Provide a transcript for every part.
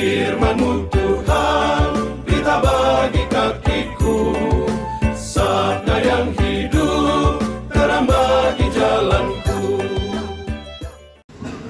Firman-Mu Tuhan, berita bagi kakiku, sabda yang hidup, terang bagi jalanku.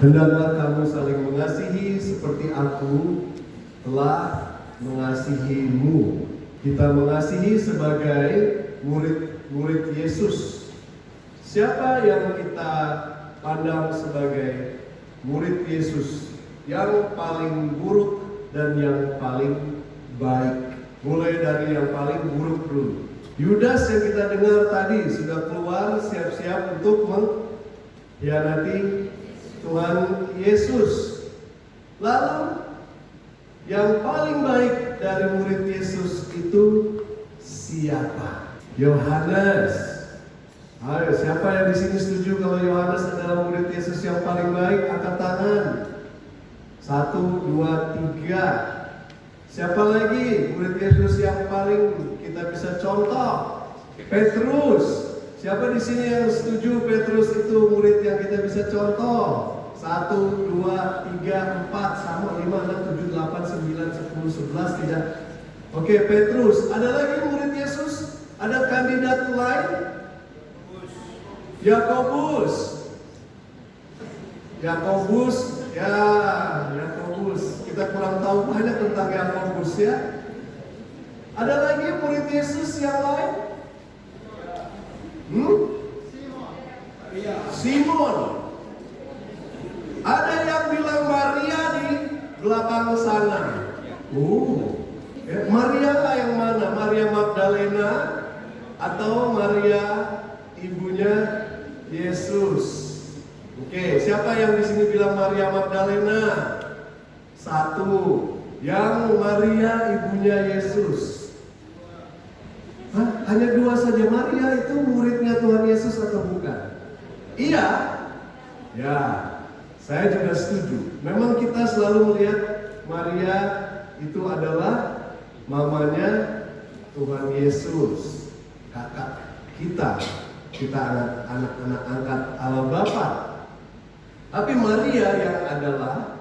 Hendaklah kamu saling mengasihi seperti aku telah mengasihimu. Kita mengasihi sebagai murid-murid Yesus. Siapa yang kita pandang sebagai murid Yesus yang paling buruk dan yang paling baik? Mulai dari yang paling buruk dulu. Yudas yang kita dengar tadi sudah keluar siap-siap untuk mengkhianati Tuhan Yesus. Lalu yang paling baik dari murid Yesus itu siapa? Yohanes. Ayo, siapa yang di sini setuju kalau Yohanes adalah murid Yesus yang paling baik? Angkat tangan. 1, 2, 3. Siapa lagi murid Yesus yang paling kita bisa contoh? Petrus. Siapa di sini yang setuju Petrus itu murid yang kita bisa contoh? 1, 2, 3, 4, sama 5, 6, 7, 8, 9, 10, 11, tidak. Oke, Petrus. Ada lagi murid Yesus? Ada kandidat lain? Yakobus. Yakobus. Kita kurang tahu banyak tentang Yakobus ya. Ada lagi murid Yesus yang lain? Simon. Ada yang bilang Maria di belakang sana. Maria lah yang mana? Maria Magdalena atau Maria ibunya Yesus? Oke, siapa yang di sini bilang Maria Magdalena? 1. Yang Maria ibunya Yesus. Hanya 2 saja. Maria itu muridnya Tuhan Yesus atau bukan? Iya. Ya. Saya juga setuju. Memang kita selalu melihat Maria itu adalah mamanya Tuhan Yesus, kakak kita anak-anak angkat Allah Bapa. Tapi Maria yang adalah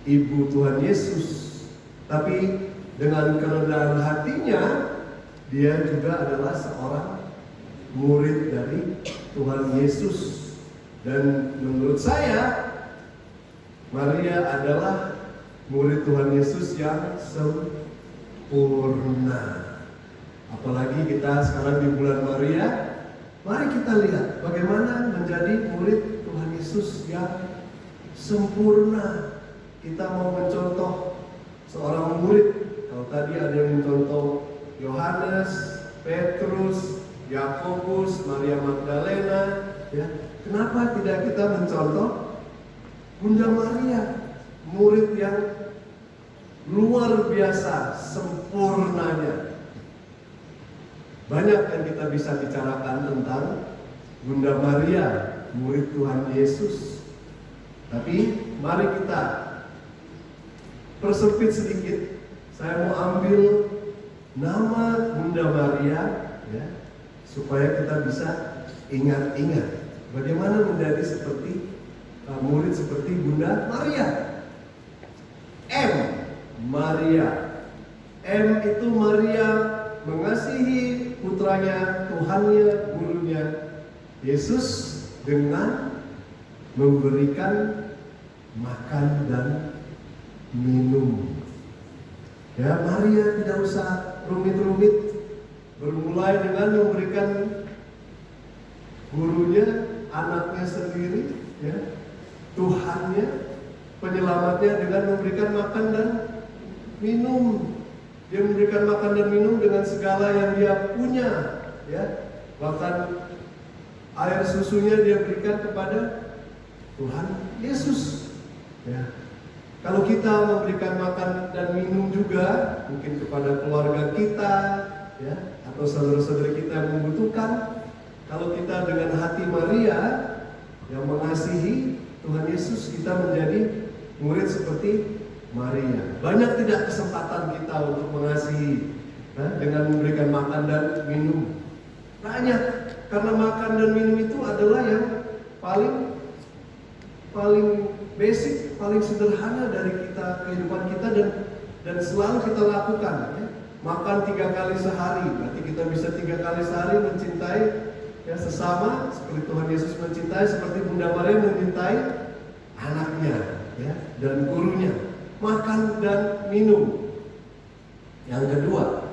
ibu Tuhan Yesus, tapi dengan kerendahan hatinya dia juga adalah seorang murid dari Tuhan Yesus. Dan menurut saya, Maria adalah murid Tuhan Yesus yang sempurna. Apalagi kita sekarang di bulan Maria, mari kita lihat bagaimana menjadi murid Tuhan Yesus yang sempurna. Kita mau mencontoh seorang murid. Kalau tadi ada yang mencontoh Yohanes, Petrus, Yakobus, Maria Magdalena, ya. Kenapa tidak kita mencontoh Bunda Maria, murid yang luar biasa sempurnanya? Banyak yang kita bisa bicarakan tentang Bunda Maria, murid Tuhan Yesus. Tapi mari kita persempit sedikit. Saya mau ambil nama Bunda Maria ya, supaya kita bisa ingat-ingat bagaimana menjadi seperti murid seperti Bunda Maria. M. Maria. M itu Maria mengasihi putranya, Tuhannya, gurunya Yesus dengan memberikan makan dan minum. Ya, Maria tidak usah rumit-rumit. Bermulai dengan memberikan gurunya, anaknya sendiri, ya, Tuhannya, penyelamatnya dengan memberikan makan dan minum. Dia memberikan makan dan minum dengan segala yang dia punya, ya. Bahkan air susunya dia berikan kepada Tuhan Yesus. Ya. Kalau kita memberikan makan dan minum juga, mungkin kepada keluarga kita, ya, atau saudara-saudara kita yang membutuhkan. Kalau kita dengan hati Maria yang mengasihi Tuhan Yesus, kita menjadi murid seperti Maria. Banyak tidak kesempatan kita untuk mengasihi dengan memberikan makan dan minum. Banyak, karena makan dan minum itu adalah yang paling basic, paling sederhana dari kehidupan kita dan selalu kita lakukan. Ya. Makan 3 kali sehari, berarti kita bisa 3 kali sehari mencintai ya sesama seperti Tuhan Yesus mencintai, seperti Bunda Maria mencintai anaknya ya dan gurunya. Makan dan minum. Yang kedua,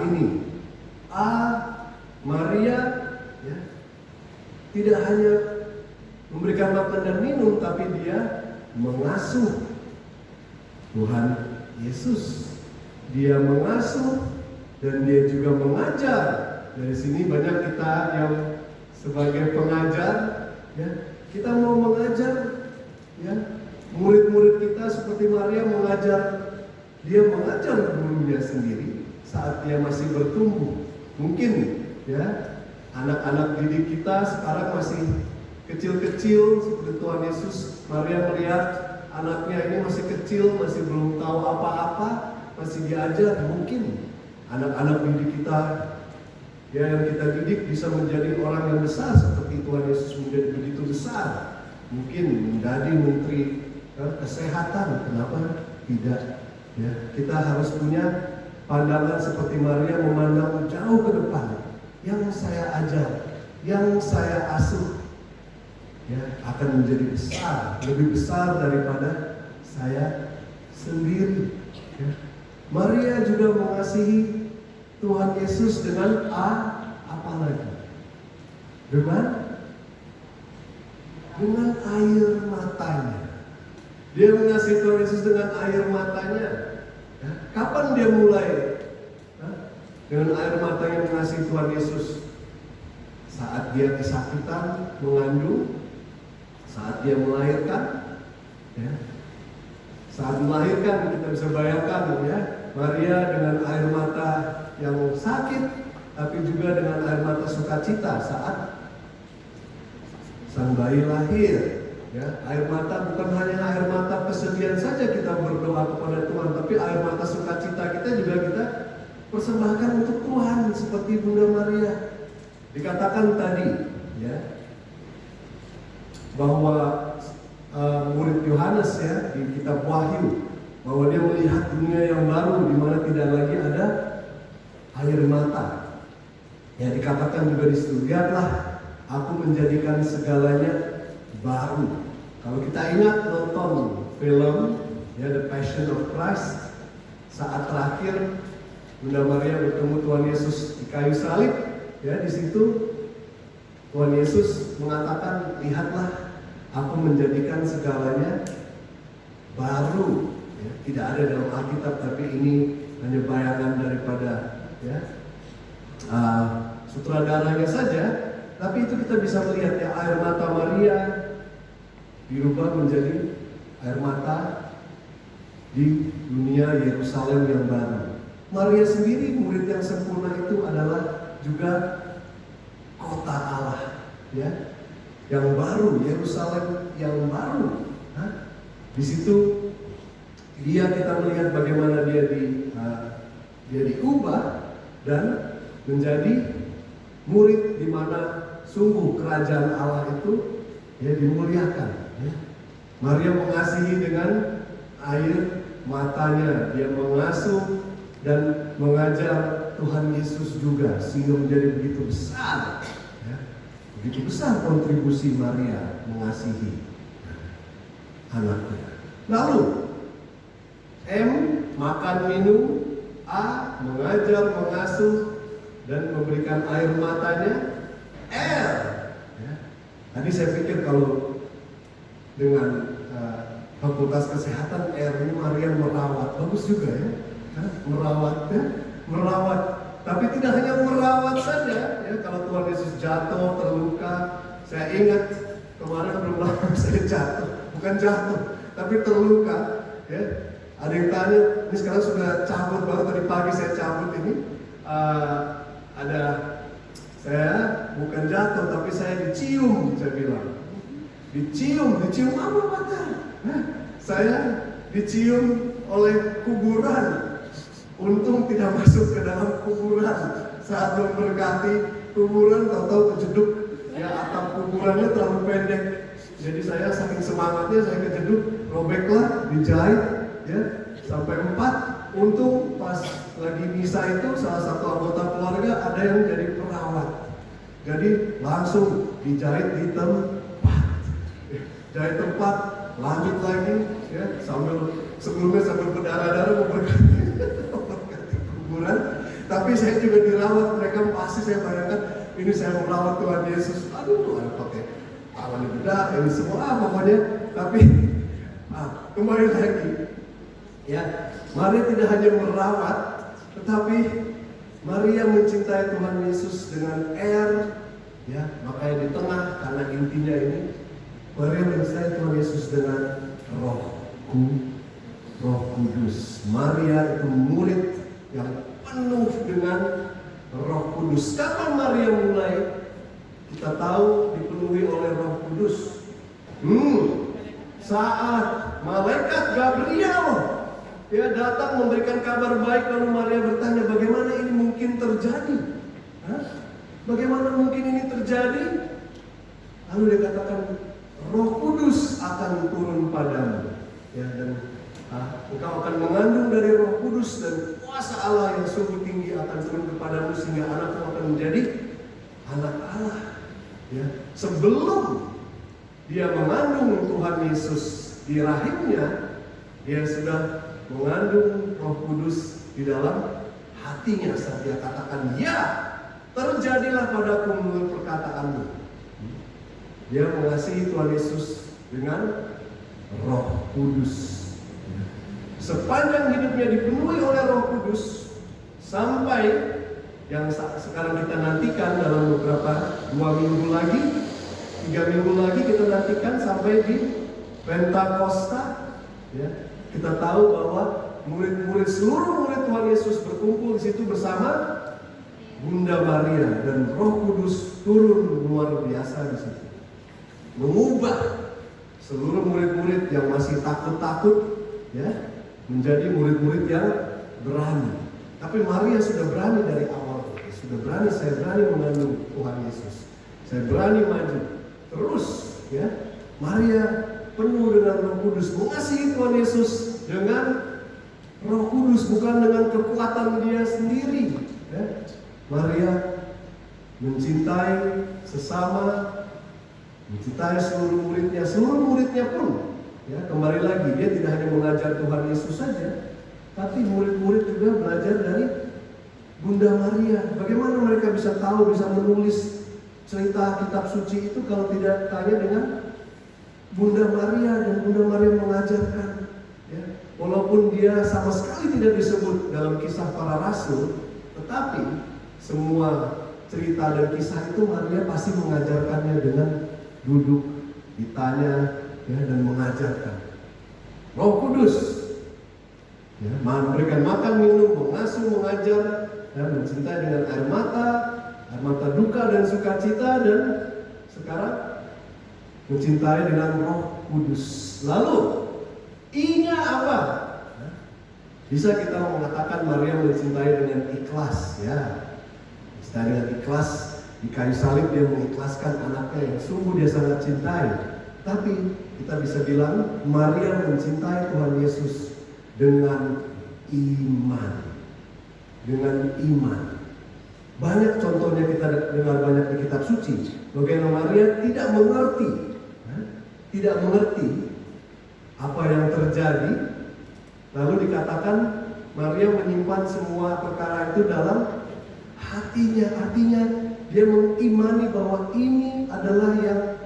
ini Maria ya, tidak hanya memberikan makan dan minum, tapi dia mengasuh Tuhan Yesus. Dia mengasuh dan dia juga mengajar. Dari sini banyak kita yang sebagai pengajar ya, kita mau mengajar ya, murid-murid kita seperti Maria mengajar. Dia mengajar gurunya sendiri saat dia masih bertumbuh. Mungkin ya anak-anak didik kita sekarang masih kecil-kecil seperti Tuhan Yesus. Maria melihat anaknya ini masih kecil, masih belum tahu apa-apa, masih diajar. Mungkin anak-anak didik kita ya yang kita didik bisa menjadi orang yang besar seperti Tuhan Yesus menjadi begitu besar. Mungkin menjadi menteri kesehatan, kenapa tidak? Ya, kita harus punya pandangan seperti Maria, memandang jauh ke depan. Yang saya ajar, yang saya asuh ya, akan menjadi besar, lebih besar daripada saya sendiri ya. Maria juga mengasihi Tuhan Yesus dengan apa lagi? Dengan air matanya. Dia mengasihi Tuhan Yesus dengan air matanya. Ya, kapan dia mulai dengan air matanya mengasihi Tuhan Yesus? Saat dia kesakitan mengandung, saat dia melahirkan, ya. Saat melahirkan kita bisa bayangkan ya, Maria dengan air mata yang sakit, tapi juga dengan air mata sukacita saat sang bayi lahir. Ya, air mata bukan hanya air mata kesedihan saja kita berdoa kepada Tuhan, tapi air mata sukacita kita juga kita persembahkan untuk Tuhan seperti Bunda Maria. Dikatakan tadi ya bahwa murid Yohanes ya di kitab Wahyu bahwa dia melihat dunia yang baru di mana tidak lagi ada air mata. Ya dikatakan juga di situ, lihatlah aku menjadikan segalanya baru. Kalau kita ingat nonton film ya The Passion of Christ, saat terakhir Bunda Maria bertemu Tuhan Yesus di kayu salib, ya di situ Tuhan Yesus mengatakan, lihatlah aku menjadikan segalanya baru. Ya, tidak ada dalam Alkitab, tapi ini hanya bayangan daripada ya sutradaranya saja. Tapi itu kita bisa melihat ya, air mata Maria dirubah menjadi air mata di dunia Yerusalem yang baru. Maria sendiri, murid yang sempurna itu adalah juga kota Allah, ya, yang baru, Yerusalem yang baru. Di situ kita melihat bagaimana dia diubah dan menjadi murid di mana sungguh kerajaan Allah itu ya dimuliakan. Ya. Maria mengasihi dengan air matanya, dia mengasuh dan mengajar Tuhan Yesus juga sehingga menjadi begitu besar. Ya. Begitu besar kontribusi Maria mengasihi anaknya. Lalu M, makan minum. A, mengajar, mengasuh dan memberikan air matanya. R, ya. Tadi saya pikir kalau dengan fakultas kesehatan R ini Maria merawat, bagus juga ya, merawat ya, merawat. Tapi tidak hanya merawat saja, ya. Kalau Tuhan Yesus jatuh, terluka, saya ingat kemarin belum lama saya jatuh, bukan jatuh, tapi terluka, ya. Ada yang tanya, ini sekarang sudah cabut, baru tadi pagi saya cabut ini. Saya bukan jatuh, tapi saya dicium, saya bilang. Dicium apa Pak? Saya dicium oleh kuburan. Untung tidak masuk ke dalam kuburan. Saat memberkati kuburan, tahu-tahu kejeduk. Ya, atap kuburannya terlalu pendek. Jadi saya saking semangatnya saya kejeduk, robeklah, dijahit, ya sampai 4. Untung pas lagi misa itu salah satu anggota keluarga ada yang jadi perawat. Jadi langsung dijahit di tempat, jahit tempat, lanjut lagi, ya sebelumnya sambil berdarah-darah memberkati kuburan. Tapi saya juga dirawat, mereka pasti saya bayangkan ini saya merawat Tuhan Yesus. Aduh, pakai awan bedah, ini semua pokoknya. Tapi kembali lagi, ya Maria tidak hanya merawat, tetapi Maria mencintai Tuhan Yesus dengan ya makanya di tengah, karena intinya ini Maria mencintai Tuhan Yesus dengan Roh Kudus. Maria itu murid yang penuh dengan Roh Kudus. Kapan Maria mulai? Kita tahu dipenuhi oleh Roh Kudus. Saat malaikat Gabriel datang memberikan kabar baik, lalu Maria bertanya, bagaimana ini mungkin terjadi? Bagaimana mungkin ini terjadi? Lalu dia katakan, Roh Kudus akan turun padamu, dan engkau akan mengandung dari Roh Kudus, dan kuasa Allah yang sungguh tinggi akan turun kepadamu, sehingga anakmu akan menjadi anak Allah. Sebelum dia mengandung Tuhan Yesus di rahimnya, dia sudah mengandung Roh Kudus di dalam hatinya. Saat dia katakan, ya terjadilah padaku menurut perkataanmu. Dia mengasihi Tuhan Yesus dengan Roh Kudus. Sepanjang hidupnya dipenuhi oleh Roh Kudus, sampai yang sekarang kita nantikan dalam beberapa 2 minggu lagi, 3 minggu lagi kita nantikan sampai di Pentakosta. Kita tahu bahwa seluruh murid Tuhan Yesus berkumpul di situ bersama Bunda Maria, dan Roh Kudus turun luar biasa di situ, mengubah seluruh murid-murid yang masih takut-takut, menjadi murid-murid yang berani. Tapi Maria sudah berani dari awal, sudah berani, saya berani mengandung Tuhan Yesus, saya berani maju terus. Maria penuh dengan Roh Kudus, mengasihi Tuhan Yesus dengan Roh Kudus, bukan dengan kekuatan dia sendiri. Maria mencintai sesama, mencintai seluruh muridnya pun. Kembali lagi, dia tidak hanya mengajar Tuhan Yesus saja, tapi murid-murid juga belajar dari Bunda Maria. Bagaimana mereka bisa tahu, bisa menulis cerita kitab suci itu kalau tidak tanya dengan Bunda Maria, dan Bunda Maria mengajarkan. Walaupun dia sama sekali tidak disebut dalam kisah para rasul, tetapi semua cerita dan kisah itu Maria pasti mengajarkannya dengan duduk, ditanya, dan mengajarkan. Roh Kudus memberikan makan, minum, mengasuh, mengajar, dan mencintai dengan air mata duka dan sukacita, dan sekarang mencintai dengan Roh Kudus. Lalu I-nya apa? Bisa kita mengatakan Maria mencintai dengan ikhlas, mencintai dengan ikhlas. Di kayu salib dia mengikhlaskan anaknya yang sungguh dia sangat cintai. Tapi kita bisa bilang Maria mencintai Tuhan Yesus dengan iman. Dengan iman. Banyak contohnya kita dengar banyak di kitab suci. Bagaimana Maria tidak mengerti apa yang terjadi, lalu dikatakan Maria menyimpan semua perkara itu dalam hatinya. Artinya dia mengimani bahwa ini adalah yang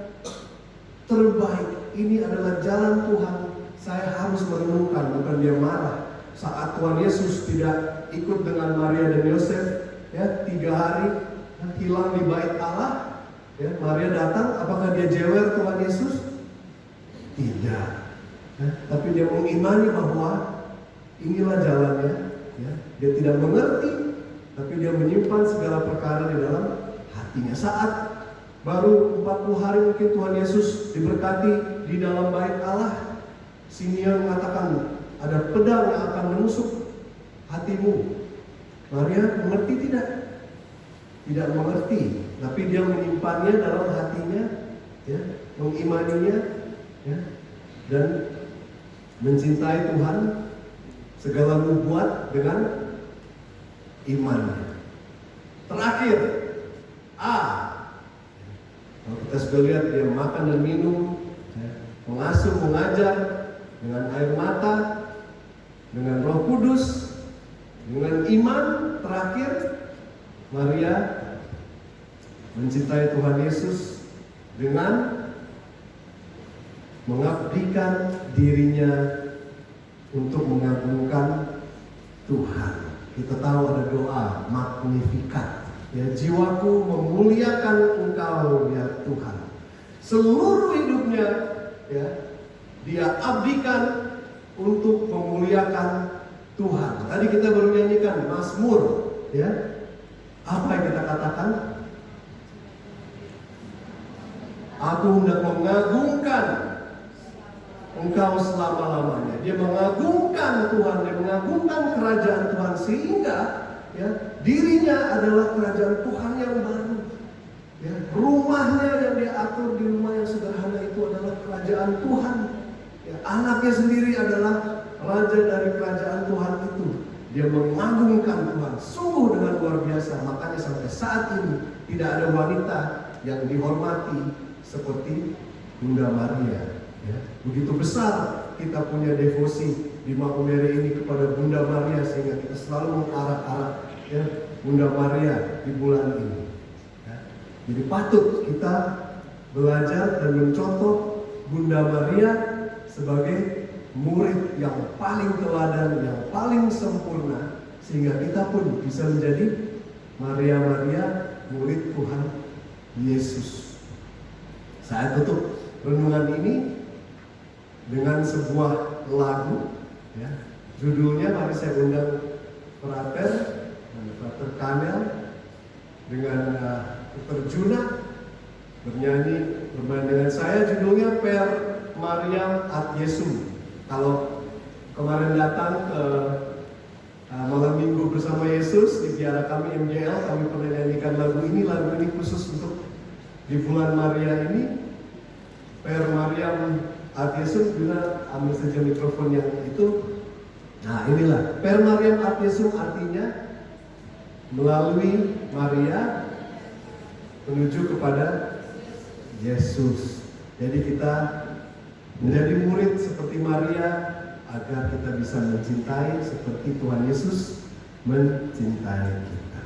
terbaik, ini adalah jalan Tuhan. Saya harus merenungkan, bukan dia marah saat Tuhan Yesus tidak ikut dengan Maria dan Yosef, 3 hari hilang di bait Allah. Maria datang, apakah dia jewer Tuhan Yesus? Tidak. Tapi dia mengimani bahwa inilah jalannya. Dia tidak mengerti, tapi dia menyimpan segala perkara di dalam hatinya. Saat baru 40 hari mungkin Tuhan Yesus diberkati di dalam bait Allah, Simeon mengatakan ada pedang yang akan menusuk hatimu. Maria mengerti tidak? Tidak mengerti, tapi dia menyimpannya dalam hatinya. mengimaninya, ya, dan mencintai Tuhan, segala nubuat dengan imannya. Terakhir, A. Kalau kita sudah lihat dia makan dan minum, mengasuh, mengajar dengan air mata, dengan Roh Kudus, dengan iman. Terakhir, Maria mencintai Tuhan Yesus dengan mengabdikan dirinya untuk mengagungkan Tuhan. Kita tahu ada doa Magnificat, ya, jiwaku memuliakan Engkau ya Tuhan. Seluruh hidupnya, ya, dia abdikan untuk memuliakan Tuhan. Tadi kita baru nyanyikan Mazmur, ya. Apa yang kita katakan? Aku hendak mengagungkan Engkau selama-lamanya. Dia mengagungkan Tuhan, dia mengagungkan kerajaan Tuhan, sehingga, ya, dirinya adalah kerajaan Tuhan yang baru. Ya, rumahnya yang dia atur di rumah yang sederhana itu adalah kerajaan Tuhan. Ya, anaknya sendiri adalah raja dari kerajaan Tuhan itu. Dia mengagungkan Tuhan sungguh dengan luar biasa. Makanya sampai saat ini tidak ada wanita yang dihormati seperti Bunda Maria. Ya, begitu besar kita punya devosi di Maumere ini kepada Bunda Maria, sehingga kita selalu mengarak-arak, ya, Bunda Maria di bulan ini. Ya, jadi patut kita belajar dan mencontoh Bunda Maria sebagai murid yang paling teladan, yang paling sempurna, sehingga kita pun bisa menjadi Maria-Maria murid Tuhan Yesus. Saya tutup renungan ini dengan sebuah lagu, ya. Judulnya, mari saya undang Frater Kanel dengan Dr. Juna bermain dengan saya. Judulnya Per Mariam ad Jesum. Kalau kemarin datang ke malam minggu bersama Yesus di biara kami MJL, kami pernah nyanyikan lagu ini. Lagu ini khusus untuk di bulan Maria ini. Per Mariam ad Jesum, juga ambil saja mikrofon yang itu. Nah, inilah Per Mariam ad Jesum, artinya melalui Maria menuju kepada Yesus. Jadi kita menjadi murid seperti Maria agar kita bisa mencintai seperti Tuhan Yesus mencintai kita.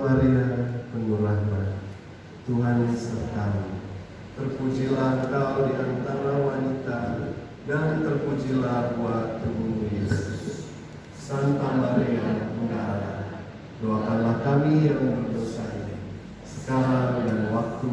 Maria, penuh rahmat, Tuhan sertamu. Terpujilah engkau di antara wanita, dan terpujilah buah tubuhmu Yesus. Santa Maria, Bunda Allah, doakanlah kami yang berdosa ini, sekarang dan waktu